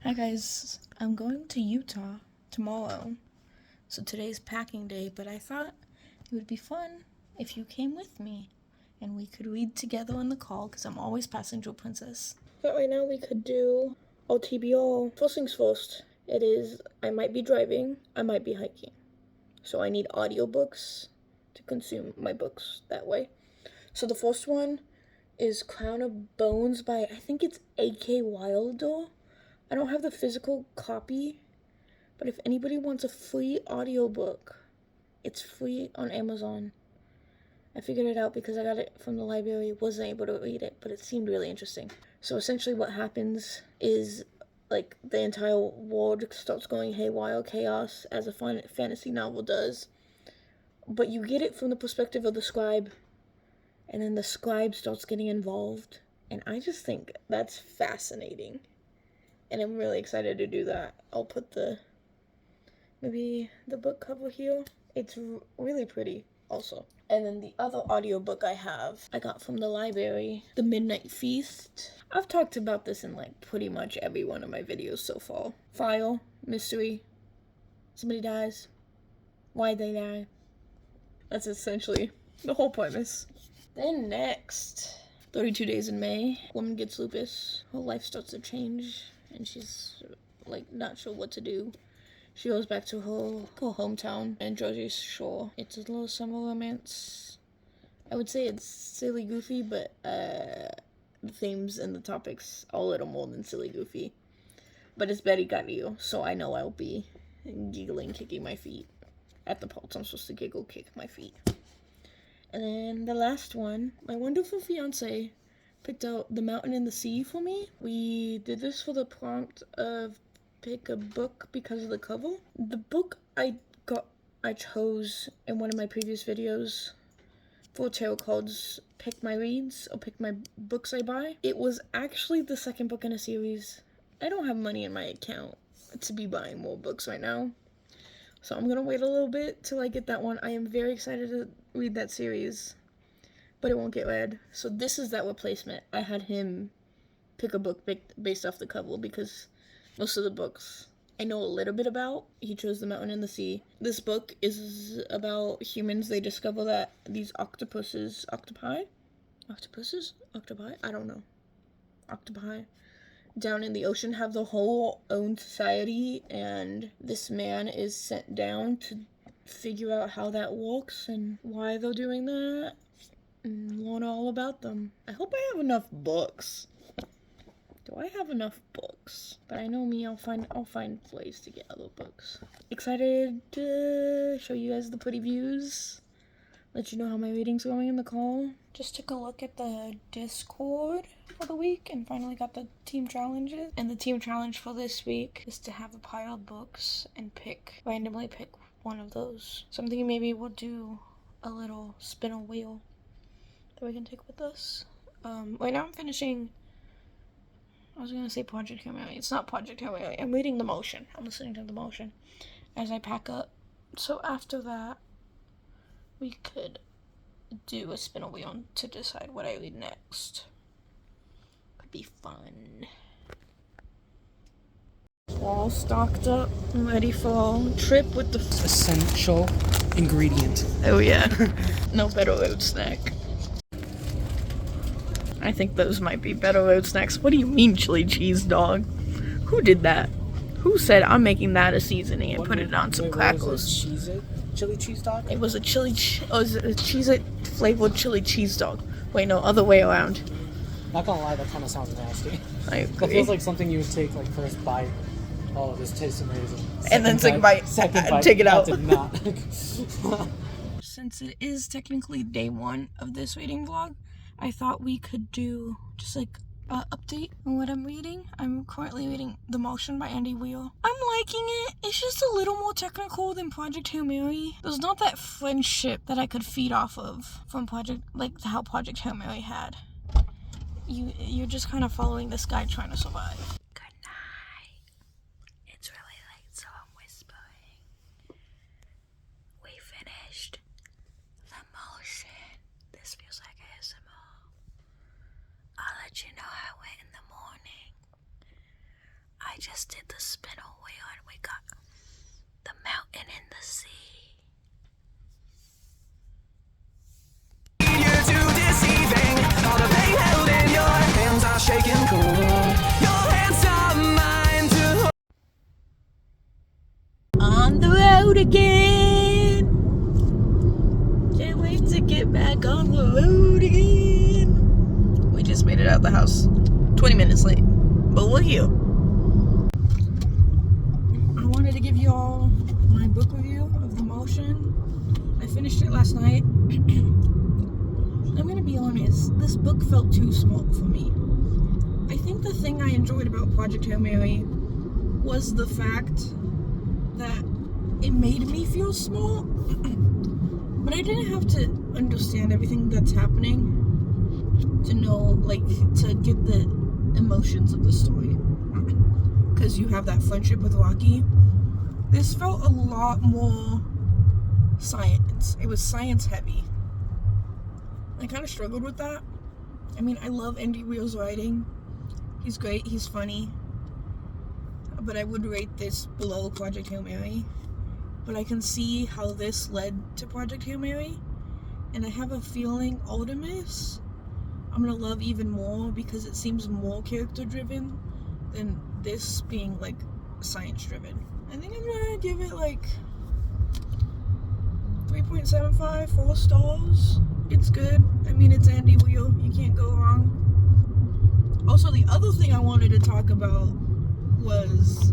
Hi guys, I'm going to Utah tomorrow. So today's packing day, but I thought it would be fun if you came with me and we could read together on the call because I'm always passenger princess. But right now we could do TBR. First things first, it is I might be driving, I might be hiking. So I need audiobooks to consume my books that way. So the first one is Crown of Bones by I think it's A.K. Wilder. I don't have the physical copy, but if anybody wants a free audiobook, it's free on Amazon. I figured it out because I got it from the library, wasn't able to read it, but it seemed really interesting. So essentially what happens is, like, the entire world starts going haywire, chaos, as a fantasy novel does. But you get it from the perspective of the scribe, and then the scribe starts getting involved. And I just think that's fascinating. And I'm really excited to do that. I'll put maybe the book cover here. It's really pretty also. And then the other audiobook I have, I got from the library, The Midnight Feast. I've talked about this in like pretty much every one of my videos so far. File, mystery, somebody dies, why they die. That's essentially the whole premise. Then next, 32 Days in May, woman gets lupus, her life starts to change, and she's like not sure what to do. She goes back to her hometown in Jersey Shore. It's a little summer romance. I would say it's silly goofy, but the themes and the topics are a little more than silly goofy. But it's Betty Gardner, so I know I'll be giggling, kicking my feet at the parts I'm supposed to giggle, kick my feet. And then the last one, my wonderful fiance picked out The Mountain and the Sea for me. We did this for the prompt of pick a book because of the cover. The book I chose in one of my previous videos for tarot cards, pick my reads or pick my books I buy. It was actually the second book in a series. I don't have money in my account to be buying more books right now. So I'm gonna wait a little bit till I get that one. I am very excited to read that series, but it won't get read. So this is that replacement. I had him pick a book based off the cover because most of the books I know a little bit about. He chose The Mountain and the Sea. This book is about humans. They discover that these octopi? I don't know. Octopi down in the ocean have the whole own society, and this man is sent down to figure out how that works and why they're doing that and learn all about them. I hope I have enough books. Do I have enough books? But I know me, I'll find ways to get other books. Excited to show you guys the pretty views. Let you know how my reading's going in the call. Just took a look at the Discord for the week and finally got the team challenges. And the team challenge for this week is to have a pile of books and randomly pick one of those. Something maybe we'll do a little spin a wheel that we can take with us. Right now I'm finishing, I was gonna say Project Hail Mary. It's not Project Hail Mary. I'm reading The Motion. I'm listening to The Motion as I pack up. So after that, we could do a spin a wheel to decide what I read next. Could be fun. All stocked up and ready for a trip with the essential ingredient. Oh yeah. No better road snack. I think those might be better road snacks. What do you mean chili cheese dog? Who did that? Who said I'm making that a seasoning and put it on some crackers? Chili cheese dog? It was a Cheez-It flavored chili cheese dog. Wait, no, other way around. Not gonna lie, that kind of sounds nasty. I agree. That feels like something you would take like first bite. Oh, this tastes amazing. And then second bite, take it out. Did not. Since it is technically day one of this reading vlog, I thought we could do just like an update on what I'm reading. I'm currently reading The Motion by Andy Weir. I'm liking it. It's just a little more technical than Project Hail Mary. There's not that friendship that I could feed off of from how Project Hail Mary had. You're just kind of following this guy trying to survive. Good night. It's really late, so I'm whispering. We finished The Motion. This feels like ASMR. I'll let you know how it went in the morning. I just did the spin away on. We got the mountain and the sea. You're too deceiving. All the pain held in your hands are shaking cool. Your hands are mine to On the road again. Can't wait to get back on the road again. We just made it out the house 20 minutes late, but we're here. I wanted to give you all my book review of The Motion. I finished it last night. I'm gonna be honest, this book felt too small for me. I think the thing I enjoyed about Project Hail Mary was the fact that it made me feel small, but I didn't have to understand everything that's happening to know, like, to get the emotions of the story, because you have that friendship with Rocky. This felt a lot more science. It was science heavy. I kind of struggled with that. I mean, I love Andy Weir's writing. He's great, he's funny, but I would rate this below Project Hail Mary. But I can see how this led to Project Hail Mary, and I have a feeling Artemis I'm gonna love even more because it seems more character driven than this being like science driven. I think I'm gonna give it like 3.75, 4 stars. It's good. I mean, it's Andy Weir. You can't go wrong. Also, the other thing I wanted to talk about was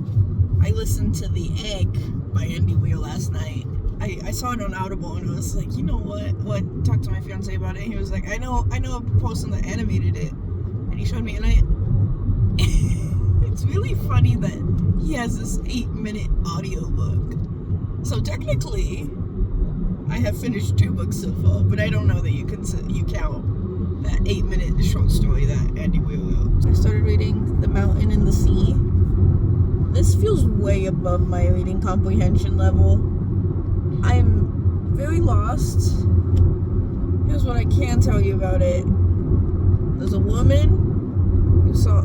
I listened to The Egg by Andy Weir last night. I saw it on Audible and I was like, you know what? Talked to my fiance about it. He was like, I know a person that animated it, and he showed me, and it's really funny that he has this 8-minute audiobook. So technically, I have finished 2 books so far, but I don't know that you count that 8-minute short story that Andy Weir wrote. I started reading The Mountain and the Sea. This feels way above my reading comprehension level. I'm very lost. Here's what I can tell you about it. There's a woman who saw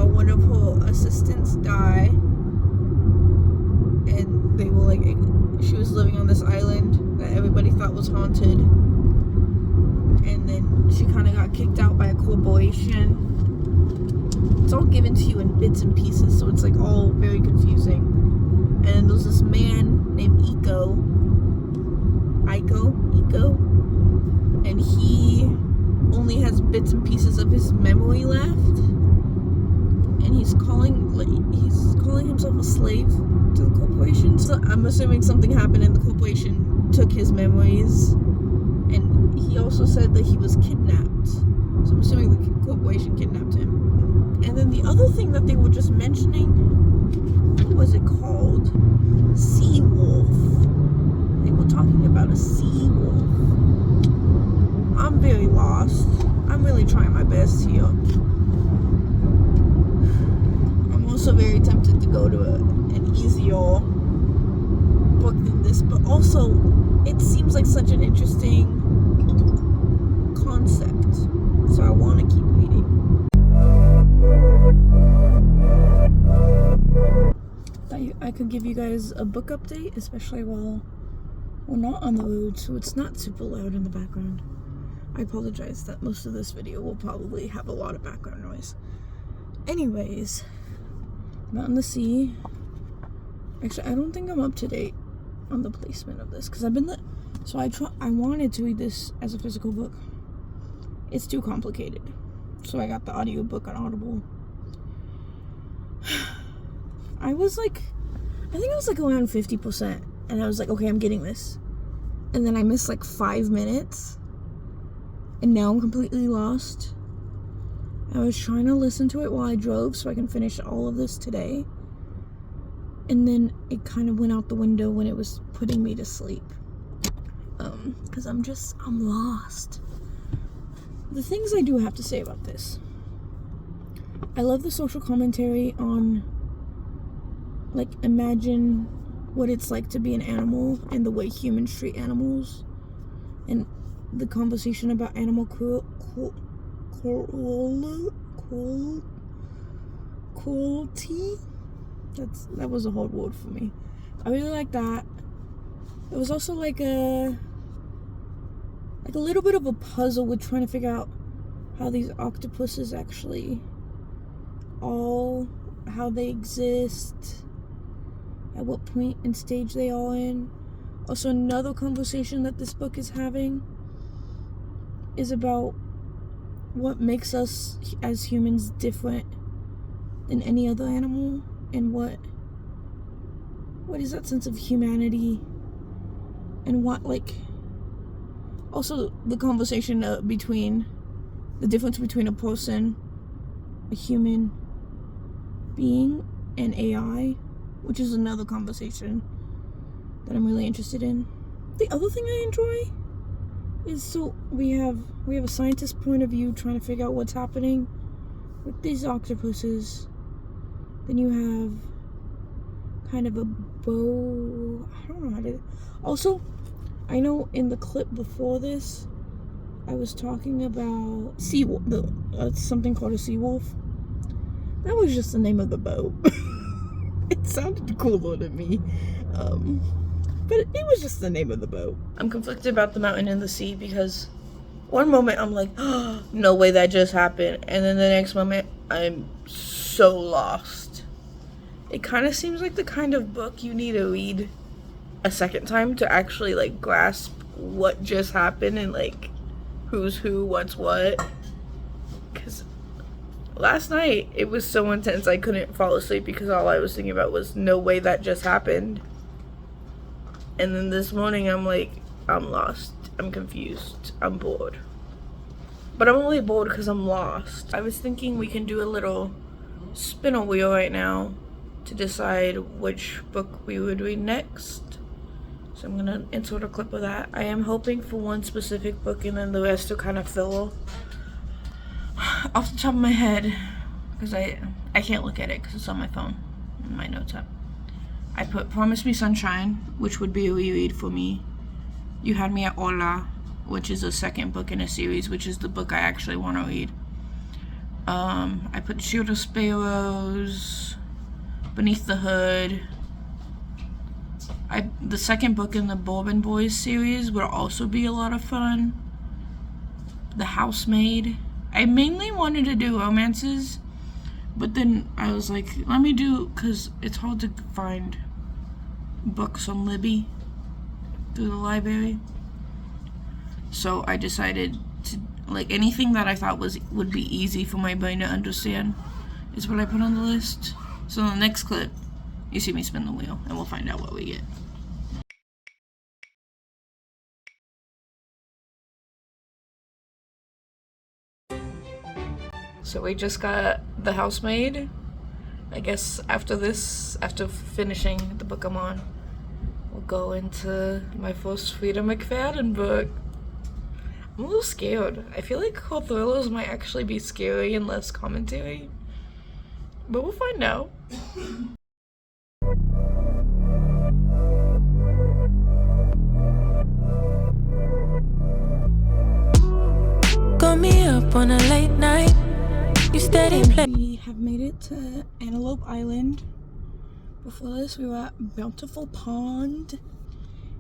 one of her assistants die, and they were like, she was living on this island that everybody thought was haunted, and then she kind of got kicked out by a corporation. It's all given to you in bits and pieces, so it's like all very confusing. And there's this man named Iko, and he only has bits and pieces of his memory left, and he's calling himself a slave to the corporation. So I'm assuming something happened and the corporation took his memories, and he also said that he was kidnapped, so I'm assuming the corporation kidnapped him. And then the other thing that they were just mentioning, what was it called? Sea wolf. They were talking about a sea wolf. I'm very lost. I'm really trying my best here. I'm also very tempted to go to an easier book than this, but also it seems like such an interesting concept, so I want to keep reading. I could give you guys a book update, especially while we're not on the road, so it's not super loud in the background. I apologize that most of this video will probably have a lot of background noise. Anyways, Mountain the Sea. Actually, I don't think I'm up to date on the placement of this, because I've been I wanted to read this as a physical book. It's too complicated, so I got the audiobook on Audible. I think I was like around 50%, and I was like, okay, I'm getting this. And then I missed like 5 minutes, and now I'm completely lost. I was trying to listen to it while I drove so I can finish all of this today, and then it kind of went out the window when it was putting me to sleep. Because I'm lost. The things I do have to say about this. I love the social commentary on, like, imagine what it's like to be an animal and the way humans treat animals, and the conversation about difficulty. That was a hard word for me. I really like that. It was also like a little bit of a puzzle with trying to figure out how these octopuses actually how they exist, at what point and stage they are in. Also, another conversation that this book is having is about what makes us as humans different than any other animal, and what is that sense of humanity, and what, like, also the conversation between the difference between a person, a human being, and AI, which is another conversation that I'm really interested in. The other thing I enjoy is, so we have a scientist point of view trying to figure out what's happening with these octopuses. Then you have kind of a bow. I don't know how to. Also, I know in the clip before this, I was talking about something called a sea wolf. That was just the name of the boat. It sounded cooler to me. But it was just the name of the boat. I'm conflicted about the mountain and the sea because one moment I'm like, oh, no way that just happened. And then the next moment I'm so lost. It kind of seems like the kind of book you need to read a second time to actually like grasp what just happened and like who's who, what's what. Because last night it was so intense I couldn't fall asleep because all I was thinking about was no way that just happened. And then this morning I'm like, I'm lost, I'm confused, I'm bored. But I'm only bored because I'm lost. I was thinking we can do a little spin a wheel right now to decide which book we would read next. So I'm gonna insert a clip of that. I am hoping for one specific book and then the rest will kind of fill off the top of my head, because I can't look at it because it's on my phone and my notes app. I put Promise Me Sunshine, which would be a reread for me. You Had Me at Hola, which is the second book in a series, which is the book I actually want to read. I put Shield of Sparrows, Beneath the Hood. The second book in the Bourbon Boys series would also be a lot of fun. The Housemaid. I mainly wanted to do romances, but then I was like, let me do, because it's hard to find books on Libby through the library. So I decided to, like, anything that I thought would be easy for my brain to understand is what I put on the list. So in the next clip, you see me spin the wheel, and we'll find out what we get. So we just got The Housemaid. I guess after finishing the book I'm on, we'll go into my first Frida McFadden book. I'm a little scared. I feel like her thrillers might actually be scary and less commentary. But we'll find out. Got me up on a late night. You steady play. We have made it to Antelope Island. Before this, we were at Bountiful Pond.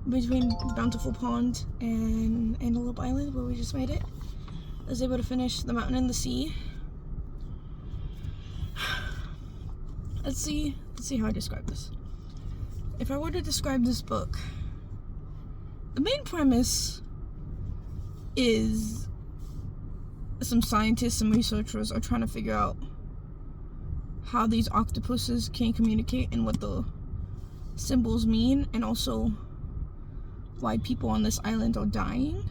Between Bountiful Pond and Antelope Island, where we just made it. I was able to finish The Mountain and the Sea. Let's see how I describe this. If I were to describe this book, the main premise is some scientists, some researchers are trying to figure out how these octopuses can communicate and what the symbols mean, and also why people on this island are dying.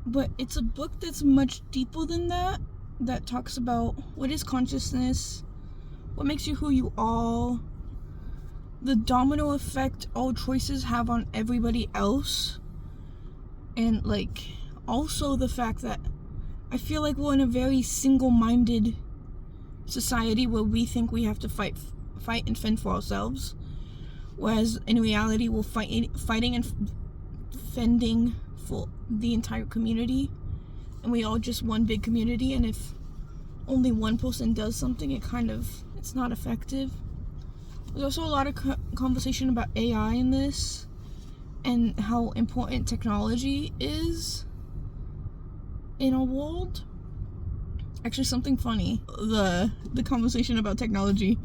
But it's a book that's much deeper than that, that talks about what is consciousness, what makes you who you are, the domino effect all choices have on everybody else, and like also the fact that I feel like we're in a very single-minded society where we think we have to fight and fend for ourselves, whereas in reality we're fighting and fending for the entire community, and we all just one big community. And if only one person does something, it's not effective. There's also a lot of conversation about AI in this and how important technology is in our world. Actually, something funny, the conversation about technology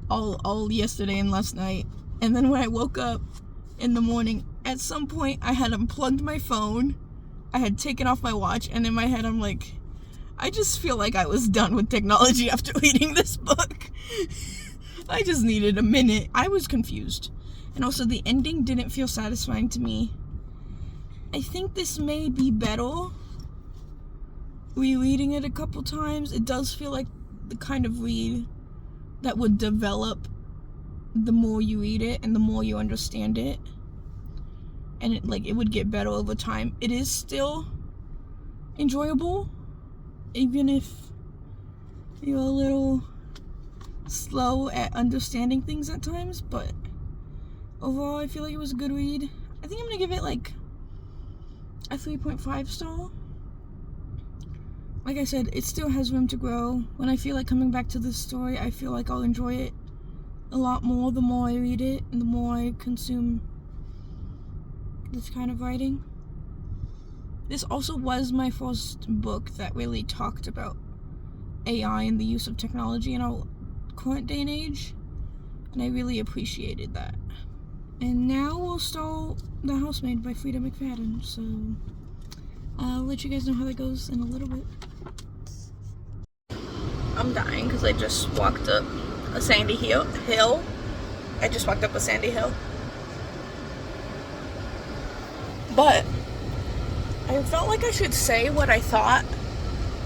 all yesterday and last night, and then when I woke up in the morning, at some point I had unplugged my phone, I had taken off my watch, and in my head I'm like, I just feel like I was done with technology after reading this book. I just needed a minute. I was confused, and also the ending didn't feel satisfying to me. I think this may be better rereading it a couple times. It does feel like the kind of read that would develop the more you read it and the more you understand it, and it would get better over time. It is still enjoyable, even if you're a little slow at understanding things at times, but overall I feel like it was a good read. I think I'm gonna give it like a 3.5 star. Like I said, it still has room to grow. When I feel like coming back to this story, I feel like I'll enjoy it a lot more the more I read it and the more I consume this kind of writing. This also was my first book that really talked about AI and the use of technology in our current day and age, and I really appreciated that. And now we'll start The Housemaid by Frida McFadden, so I'll let you guys know how that goes in a little bit. I'm dying because I just walked up a sandy hill. I just walked up a sandy hill. But I felt like I should say what I thought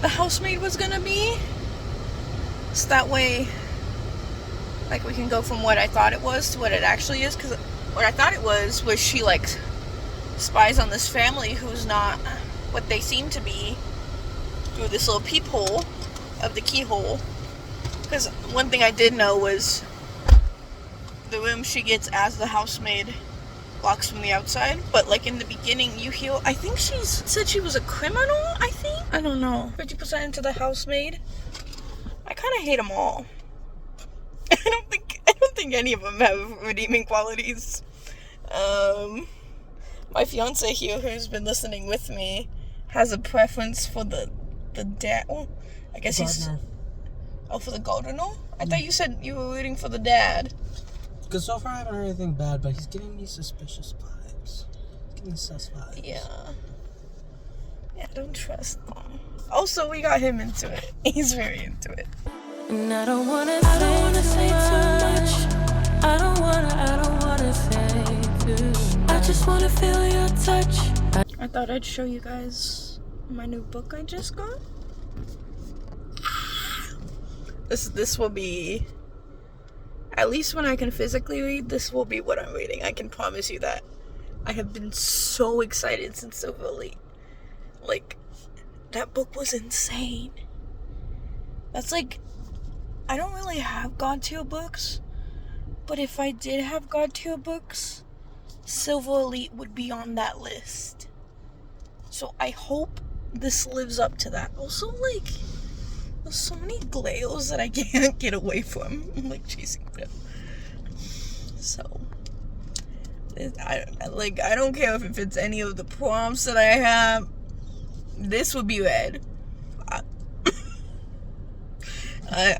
The Housemaid was gonna be. So that way, like, we can go from what I thought it was to what it actually is. Because what I thought it was she, like, spies on this family who's not what they seem to be through this little peephole of the keyhole. Because one thing I did know was the room she gets as the housemaid locks from the outside. But, like, in the beginning, you hear, I think she said she was a criminal, I think? I don't know. 50% into The Housemaid. I kind of hate them all. I don't think any of them have redeeming qualities. My fiance here, who's been listening with me, has a preference for the dad. Well, I guess he's... Oh, for the gardener? I thought you said you were rooting for the dad. Because so far I haven't heard anything bad, but he's giving me suspicious vibes. He's giving me sus vibes. Yeah, don't trust them. Also, we got him into it. He's very into it. And I don't wanna say too much. I don't wanna say too much. I just wanna feel your touch. I thought I'd show you guys my new book I just got. This will be, at least when I can physically read, this will be what I'm reading. I can promise you that. I have been so excited since Silver Elite. Like, that book was insane. That's like, I don't really have God tier books, but if I did have God tier books, Silver Elite would be on that list. So I hope this lives up to that. Also, like, there's so many glares that I can't get away from. I'm like chasing them. So, I don't care if it fits any of the prompts that I have. This would be read.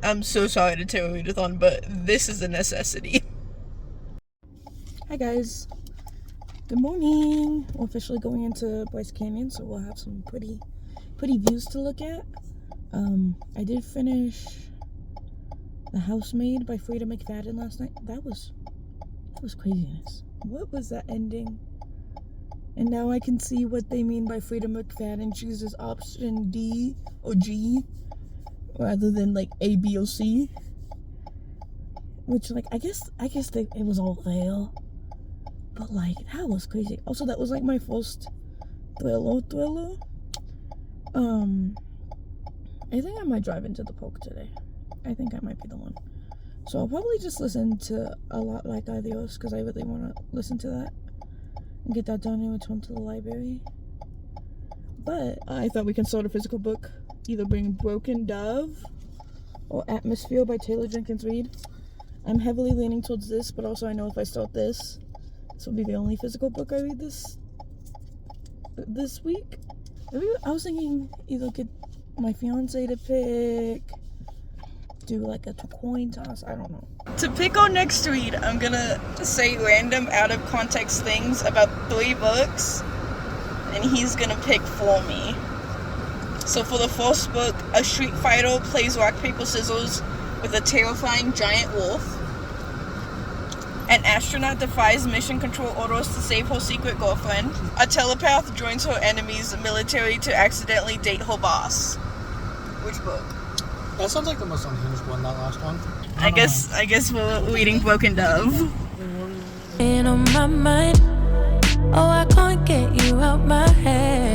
I'm so sorry to tear a readathon, but this is a necessity. Hi guys. Good morning. We're officially going into Bryce Canyon, so we'll have some pretty views to look at. I did finish The Housemaid by Frida McFadden last night. That was craziness. What was that ending? And now I can see what they mean by Frida McFadden chooses option D or G rather than like A, B, or C. Which, like, I guess it was all there. But, like, that was crazy. Also, that was like my first thriller. I think I might drive into the park today. I think I might be the one. So I'll probably just listen to A Lot Like Adios because I really want to listen to that and get that done and return to the library. But I thought we can start a physical book either bring Broken Dove or Atmosphere by Taylor Jenkins Reid. I'm heavily leaning towards this, but also I know if I start this will be the only physical book I read this week. Maybe I was thinking either get my fiance to pick, do like a coin toss, I don't know. To pick our next read, I'm gonna say random out of context things about 3 books, and he's gonna pick for me. So for the first book, a street fighter plays rock, paper, scissors with a terrifying giant wolf. An astronaut defies mission control orders to save her secret girlfriend. A telepath joins her enemy's military to accidentally date her boss. Which book? That sounds like the most unhinged one, that last one. I guess we're reading Broken Dove. In on my mind, oh, I can't get you out my head.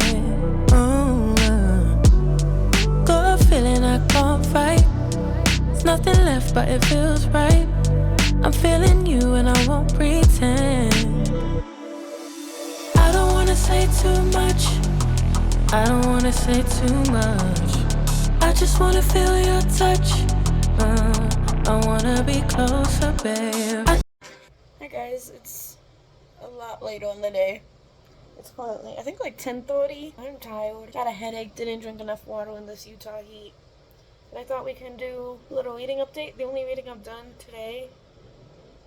Got a feeling I can't fight. There's nothing left, but it feels right. I'm feeling you and I won't pretend. I don't wanna say too much. I don't wanna say too much. I just wanna feel your touch. I wanna be closer, babe. Hi guys, it's a lot later in the day. It's currently, I think, like 10:30. I'm tired. Got a headache, didn't drink enough water in this Utah heat. And I thought we can do a little reading update. The only reading I've done today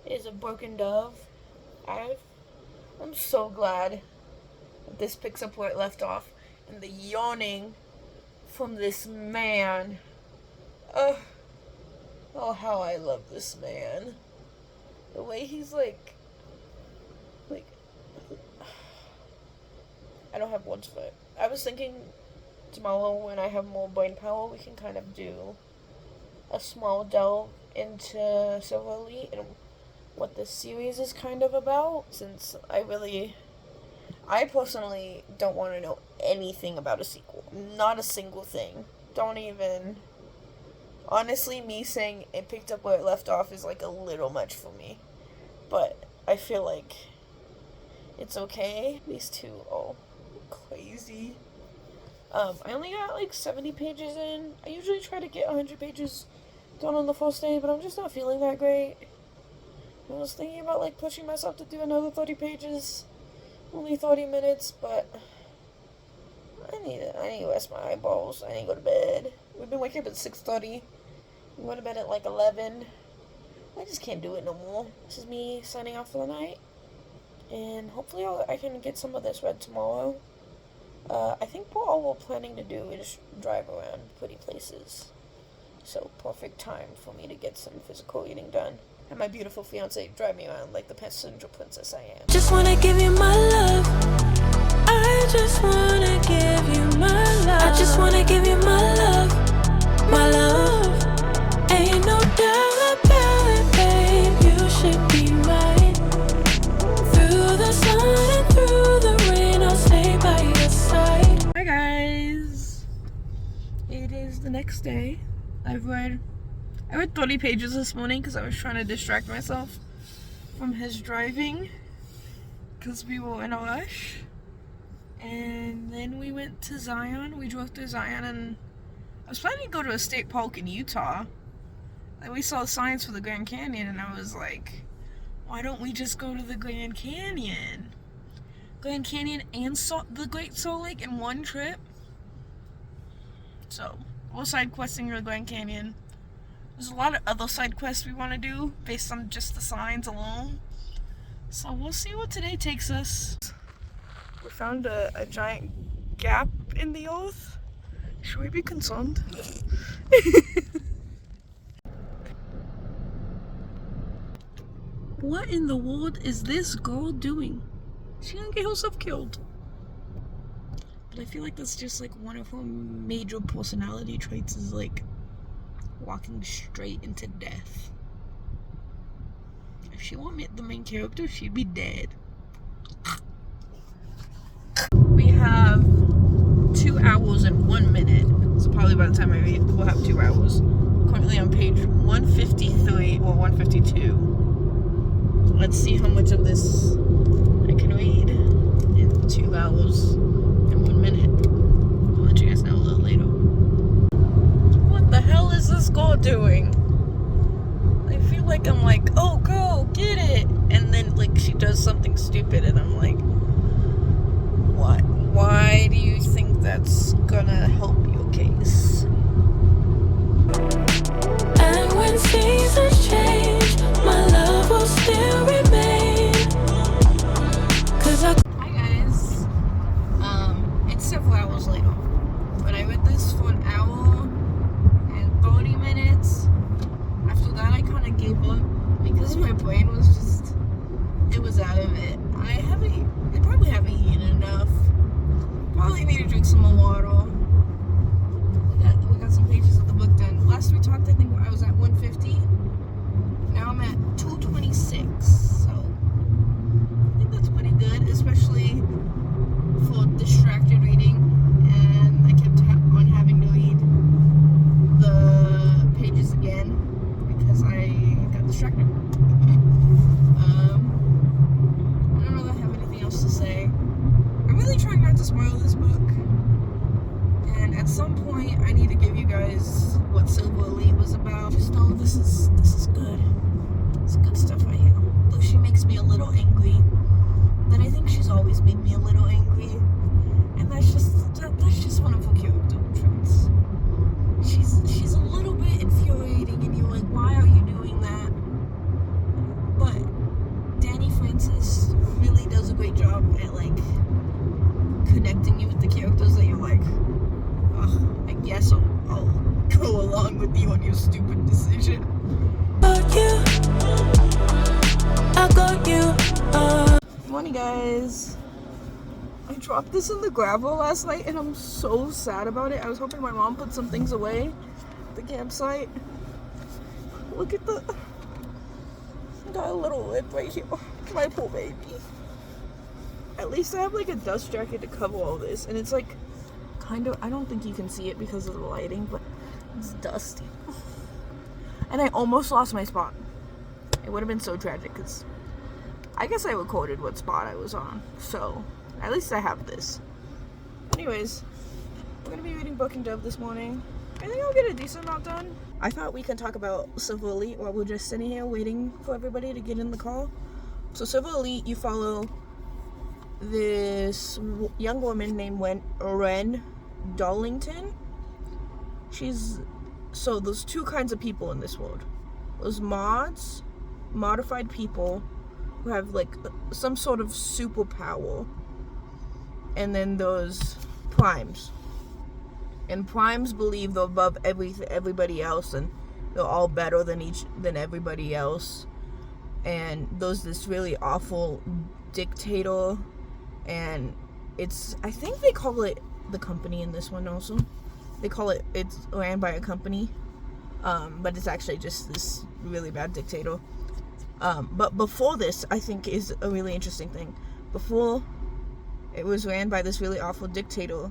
is A Broken Dove. I'm so glad that this picks up where it left off. And the yawning from this man. Oh, how I love this man. The way he's like, I don't have words for it. I was thinking tomorrow when I have more brain power, we can kind of do a small delve into Silver Elite and what this series is kind of about, since I personally don't want to know anything about a sequel. Not a single thing. Don't even. Honestly, me saying it picked up where it left off is like a little much for me. But I feel like it's okay. These two are crazy. I only got like 70 pages in. I usually try to get 100 pages done on the first day, but I'm just not feeling that great. I was thinking about like pushing myself to do another 30 pages. Only 30 minutes, but I need to rest my eyeballs. I need to go to bed. We've been waking up at 6:30. We went to bed at like 11. I just can't do it no more. This is me signing off for the night. And hopefully I can get some of this read tomorrow. I think all we're planning to do is drive around pretty places. So perfect time for me to get some physical reading done. And my beautiful fiance drive me around like the passenger princess I am. Just wanna give you my love. I just wanna give you my love. I just wanna give you my love. My love. Ain't no doubt about it, babe. You should be mine. Through the sun and through the rain, I'll stay by your side. Hi guys. It is the next day. I read 30 pages this morning because I was trying to distract myself from his driving because we were in a rush. And then we went to Zion. We drove through Zion, and I was planning to go to a state park in Utah. And we saw signs for the Grand Canyon, and I was like, why don't we just go to the Grand Canyon? Grand Canyon and the Great Salt Lake in one trip. So, we're side questing the Grand Canyon. There's a lot of other side quests we want to do based on just the signs alone. So we'll see what today takes us. We found a giant gap in the earth. Should we be concerned? What in the world is this girl doing? She gonna get herself killed. But I feel like that's just like one of her major personality traits is like walking straight into death. If she weren't the main character, she'd be dead. We have 2 hours and 1 minute. So probably by the time I read, we'll have 2 hours. Currently on page 153 or 152. Let's see how much of this I can read in 2 hours and 1 minute. I'll let you guys know a little later. hell is this girl doing? I feel like I'm like, oh, go, get it. And then, like, she does something stupid, and I'm like, what? Why do you think that's gonna help your case? And when seasons change, my love will still remain. 'Cause I Hi, guys. It's several hours later. But I read this for an hour and 30 minutes. After that, I kind of gave up because my brain was just, it was out of it. I probably haven't eaten enough. Probably need to drink some more water. We got some pages of the book done. Last we talked, I think I was at 150. Now I'm at 226. So I think that's pretty good, especially for distracted reading. And I kept on having to read the pages again because I got distracted. I don't really have anything else to say. I'm really trying not to spoil this book. And at some point, I need to give you guys what Silver Elite was about. Just know this is good. It's good stuff right here. Though she makes me a little angry. But I think she's always made me a little angry. And that's just one of her character traits. She's a little bit infuriating, and you're like, why are you doing that? But Danny Francis really does a great job at, like, connecting you with the characters that you're like, ugh, I guess I'll go along with you on your stupid decision. got you. I got you. Morning, guys. I dropped this in the gravel last night and I'm so sad about it. I was hoping my mom put some things away at the campsite. Look at got a little lip right here. My poor baby. At least I have like a dust jacket to cover all this, and it's like kind of, I don't think you can see it because of the lighting, but it's dusty. And I almost lost my spot. It would have been so tragic because I guess I recorded what spot I was on, so at least I have this. Anyways, we're gonna be reading Book and Dove this morning. I think I'll get a decent amount done. I thought we could talk about Silver Elite while we're just sitting here waiting for everybody to get in the call. So Silver Elite, you follow this young woman named Ren Darlington. So there's two kinds of people in this world. There's mods, modified people who have like some sort of superpower, and then those primes. And primes believe they're above everybody else, and they're all better than everybody else. And there's this really awful dictator, and I think they call it the company in this one also. They call it's ran by a company, but it's actually just this really bad dictator. But before this, I think is a really interesting thing. Before it was ran by this really awful dictator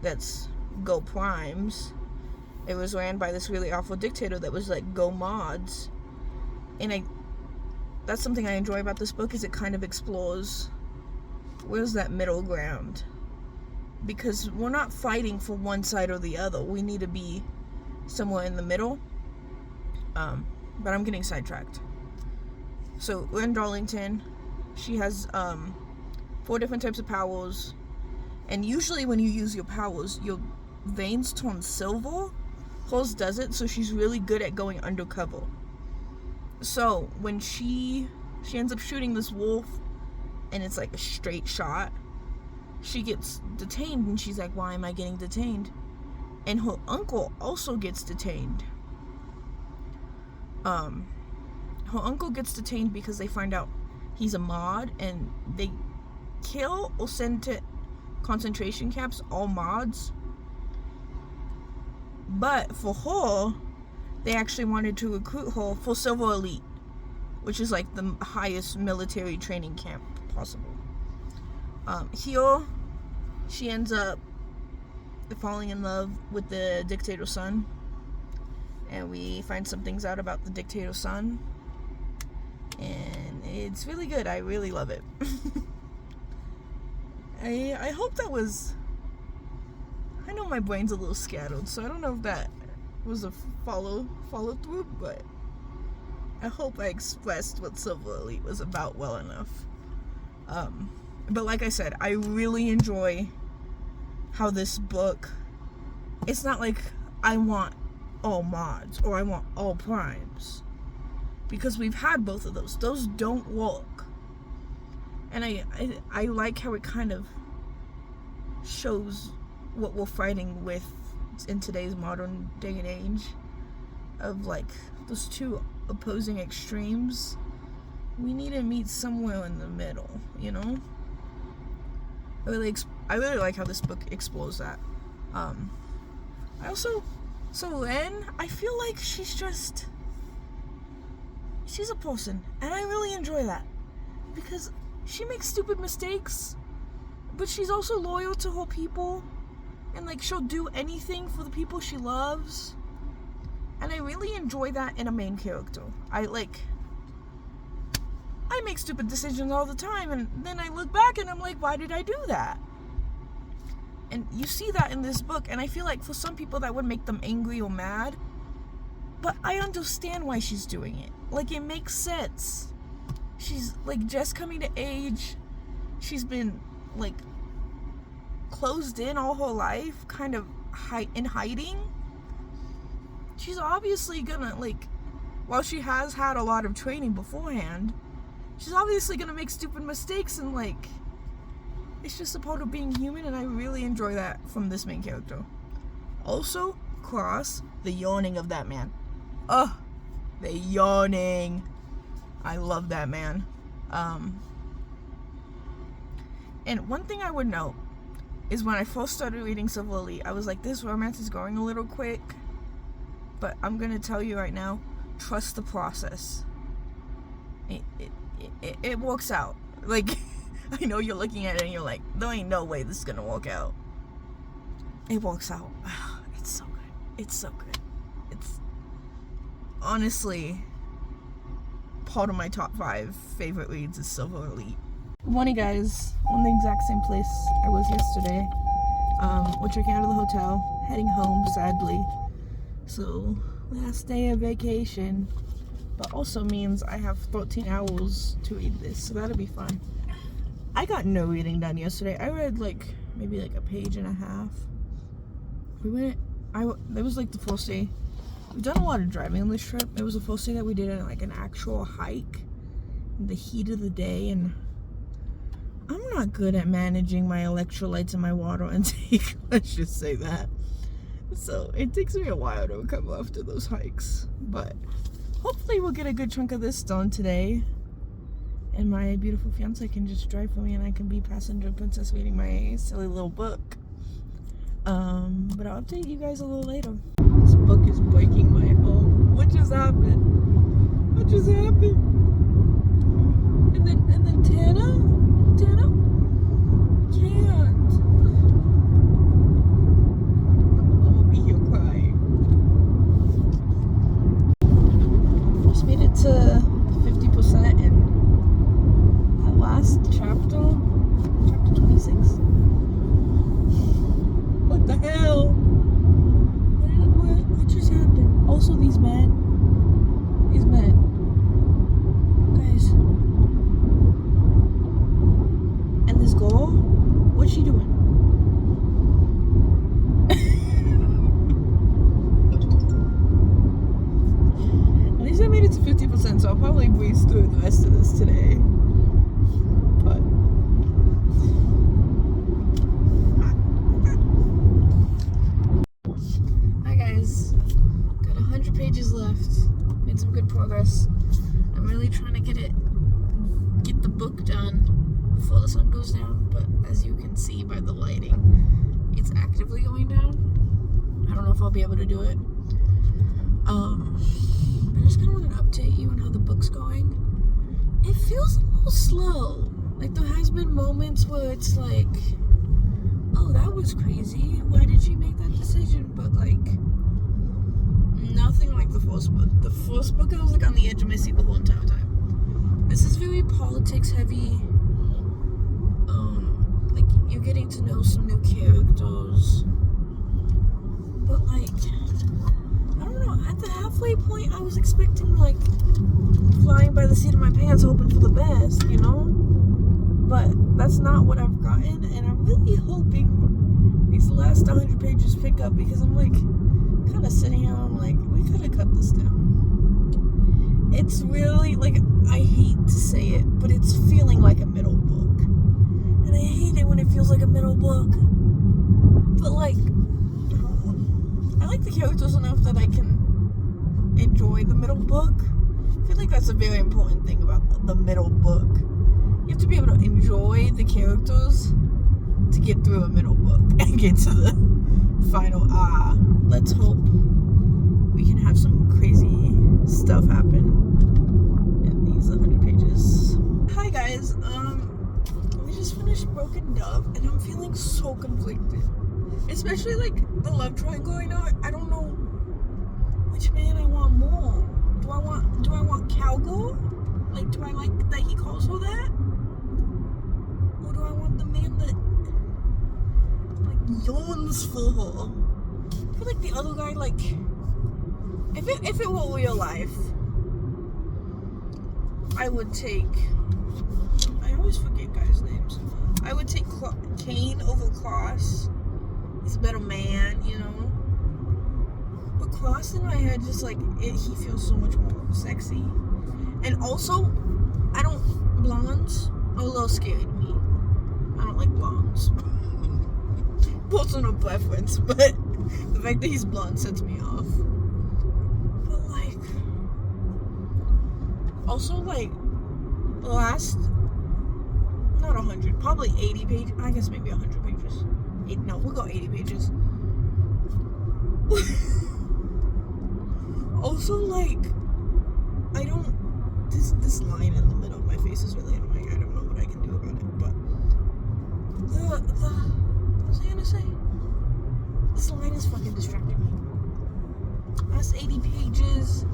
that's Go Primes, it was ran by this really awful dictator that was like Go Mods. And that's something I enjoy about this book, is it kind of explores where's that middle ground, because we're not fighting for one side or the other. We need to be somewhere in the middle. But I'm getting sidetracked. So Ren Darlington, she has 4 different types of powers, and usually when you use your powers, your veins turn silver. Hers does it, so she's really good at going undercover. So when she ends up shooting this wolf, and it's like a straight shot, she gets detained, and she's like, why am I getting detained? And her uncle also gets detained. Her uncle gets detained because they find out he's a mod, and they kill or send to concentration camps all mods. But for her, they actually wanted to recruit her for Silver Elite, which is like the highest military training camp possible. Here, she ends up falling in love with the dictator's son, and we find some things out about the dictator's son, and it's really good. I really love it. I hope that was, I know my brain's a little scattered, so I don't know if that was a follow through, but I hope I expressed what Silver Elite was about well enough. But like I said, I really enjoy how this book, it's not like I want all mods or I want all primes, because we've had both of those. Those don't work. And I like how it kind of shows what we're fighting with in today's modern day and age, of like those two opposing extremes. We need to meet somewhere in the middle, you know? I really like how this book explores that. So Ren, I feel like she's a person, and I really enjoy that, because she makes stupid mistakes, but she's also loyal to her people, and like she'll do anything for the people she loves, and I really enjoy that in a main character. I make stupid decisions all the time, and then I look back and I'm like, why did I do that? And you see that in this book, and I feel like for some people that would make them angry or mad, but I understand why she's doing it. Like, it makes sense. She's like just coming to age. She's been like closed in all her life, kind of in hiding. She's obviously gonna, like, while she has had a lot of training beforehand, she's obviously gonna make stupid mistakes, and like, it's just a part of being human, and I really enjoy that from this main character. Also, Cross, the yawning of that man. Ugh, the yawning. I love that man. And one thing I would note is when I first started reading Silver Elite, I was like, this romance is going a little quick, but I'm gonna tell you right now, trust the process. It works out. Like, I know you're looking at it and you're like, there ain't no way this is gonna work out. It works out. It's so good. It's so good. It's honestly part of my top 5 favorite reads is Silver Elite. Good morning, guys. I'm in the exact same place I was yesterday. We're checking out of the hotel, heading home, sadly. So, last day of vacation, but also means I have 13 hours to read this, so that'll be fun. I got no reading done yesterday. I read maybe a page and a half. That was like the first day. We've done a lot of driving on this trip. It was the first day that we did an actual hike in the heat of the day, and I'm not good at managing my electrolytes and my water intake. Let's just say that. So it takes me a while to recover after those hikes, but hopefully we'll get a good chunk of this done today, and my beautiful fiance can just drive for me, and I can be passenger princess reading my silly little book. But I'll update you guys a little later. This book is breaking my home. What just happened? What just happened? And then Tana, can't. I'm gonna be here crying. Just made it to 50% in that last chapter 26. What the hell? What just happened? Also, these men, guys, and this girl, what's she doing? At least I made it to 50%, so I'll probably breeze through the rest of this today. But hi guys, got 100 pages left. Made some good progress. I'm really trying to get the book done before the sun goes down, but as you can see by the lighting, it's actively going down. I don't know if I'll be able to do it. I just kind of want to update you on how the book's going. It feels a little slow. Like, there has been moments where it's like, oh, that was crazy. Why did she make that decision? But like, nothing like the first book. The first book, I was like on the edge of my seat the whole entire time. This is very politics heavy. Like, you're getting to know some new characters. But like, I at the halfway point, I was expecting like flying by the seat of my pants, hoping for the best, you know. But that's not what I've gotten, and I'm really hoping these last 100 pages pick up because I'm like kind of sitting here. I'm like, we could have cut this down. It's really like, I hate to say it, but it's feeling like a middle book, and I hate it when it feels like a middle book. But like, I like the characters enough that I can enjoy the middle book. I feel like that's a very important thing about the middle book. You have to be able to enjoy the characters to get through a middle book and get to the final. Let's hope we can have some crazy stuff happen in these 100 pages. Hi guys, we just finished Broken Dove and I'm feeling so conflicted. Especially like the love triangle right now. I don't know which man I want more. Do I want Cowgirl? Like, do I like that he calls her that? Or do I want the man that like yawns for her? I feel like the other guy, like, if it were real life, I would take, I always forget guys' names. I would take Kane over Klaus. He's a better man, you know. But Klaus in my head, just like, he feels so much more sexy. And also, blondes are a little scary to me. I don't like blondes. Personal preference, but the fact that he's blonde sets me off. But like, also like, the last, not 100, probably 80 pages, I guess maybe 100 pages. No, we'll go 80 pages. Also, like, I don't, this line in the middle of my face is really annoying. I don't know what I can do about it, but what was I gonna say? This line is fucking distracting me. Last 80 pages,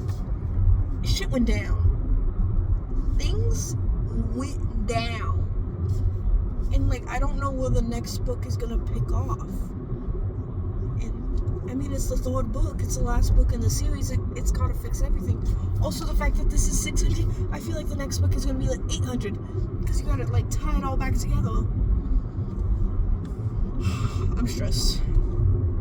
shit went down. Things went down. And like, I don't know where the next book is gonna pick off. And I mean, it's the third book. It's the last book in the series. It's gotta fix everything. Also, the fact that this is 600, I feel like the next book is gonna be like 800 because you gotta like tie it all back together. I'm stressed.